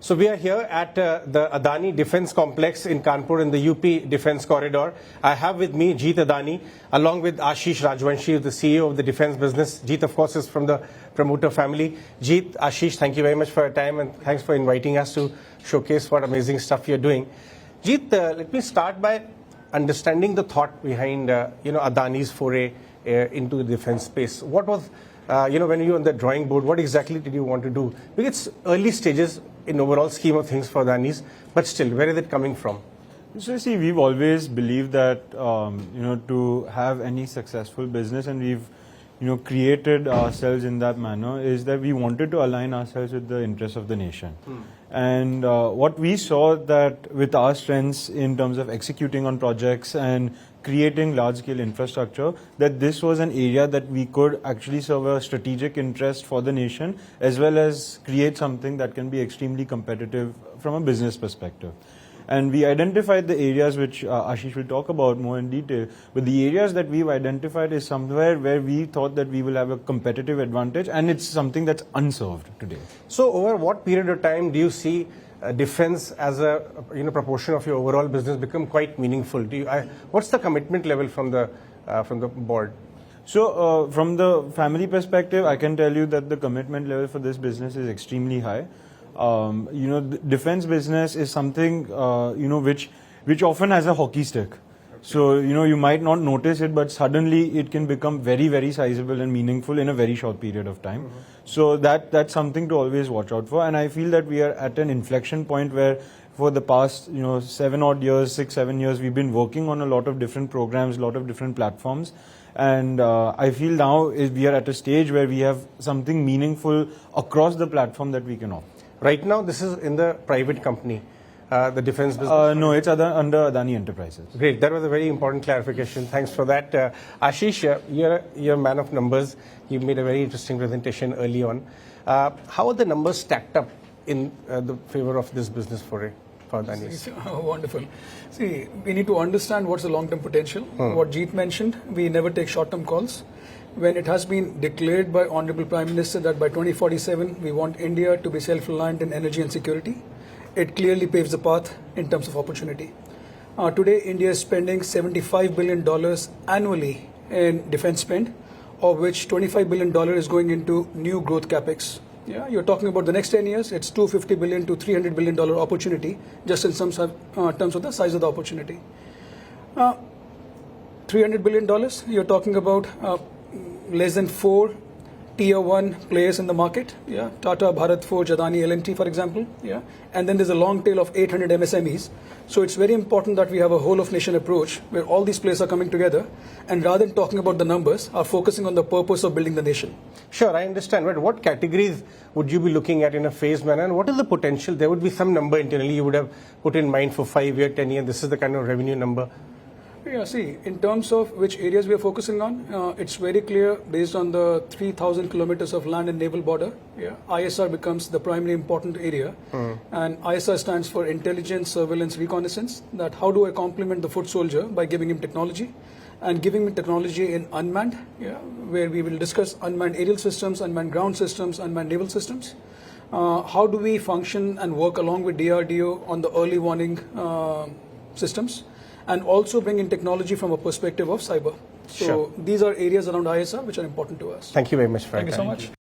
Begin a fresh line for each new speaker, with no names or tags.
So we are here at the Adani Defence Complex in Kanpur in the UP Defence Corridor. I have with me Jeet Adani along with Ashish Rajvanshi, the CEO of the defence business. Jeet, of course, is from the promoter family. Jeet, Ashish, thank you very much for your time and thanks for inviting us to showcase what amazing stuff you're doing. Jeet, let me start by understanding the thought behind Adani's foray into the defence space. What was when you were on the drawing board, what exactly did you want to do? Because it's early stages in overall scheme of things for Adani's, but still, where is it coming from?
So see, we've always believed that to have any successful business, and we've created ourselves in that manner, is that we wanted to align ourselves with the interests of the nation. And what we saw that with our strengths in terms of executing on projects and creating large-scale infrastructure, that this was an area that we could actually serve a strategic interest for the nation, as well as create something that can be extremely competitive from a business perspective. And we identified the areas which Ashish will talk about more in detail, but the areas that we've identified is somewhere where we thought that we will have a competitive advantage, and it's something that's unserved today.
So over what period of time do you see defense as a proportion of your overall business become quite meaningful? What's the commitment level from the board?
So from the family perspective, I can tell you that the commitment level for this business is extremely high. The defense business is something which often has a hockey stick. So you might not notice it, but suddenly it can become very, very sizable and meaningful in a very short period of time. So that's something to always watch out for. And I feel that we are at an inflection point where for the past 6, 7 years, we've been working on a lot of different programs, a lot of different platforms. And I feel now we are at a stage where we have something meaningful across the platform that we can offer. Right
now, this is in the private company. The defense business?
No, it's under Adani Enterprises.
Great. That was a very important clarification. Thanks for that. Ashish, you're a man of numbers. You made a very interesting presentation early on. How are the numbers stacked up in the favor of this business for Adani?
Wonderful. See, we need to understand what's the long-term potential. What Jeet mentioned, we never take short-term calls. When it has been declared by Honorable Prime Minister that by 2047 we want India to be self-reliant in energy and security, it clearly paves the path in terms of opportunity. Today, India is spending $75 billion annually in defense spend, of which $25 billion is going into new growth capex. Yeah, you're talking about the next 10 years, it's $250 billion to $300 billion opportunity, just in some terms of the size of the opportunity. $300 billion, you're talking about less than 4 Tier 1 players in the market, Tata, Bharat Forge, Adani, L&T, for example, and then there's a long tail of 800 MSMEs. So it's very important that we have a whole-of-nation approach where all these players are coming together, and rather than talking about the numbers, are focusing on the purpose of building the nation.
Sure, I understand, but what categories would you be looking at in a phased manner, and what is the potential? There would be some number internally you would have put in mind for 5 year, 10 year, this is the kind of revenue number.
Yeah, see, in terms of which areas we are focusing on, it's very clear based on the 3,000 kilometers of land and naval border. ISR becomes the primary important area. And ISR stands for Intelligence, Surveillance, Reconnaissance. That how do I complement the foot soldier by giving him technology and giving him technology in unmanned, where we will discuss unmanned aerial systems, unmanned ground systems, unmanned naval systems. How do we function and work along with DRDO on the early warning systems? And also bring in technology from a perspective of cyber. So these are areas around ISR which are important to us.
Thank you very much for your time.
Thank you so much.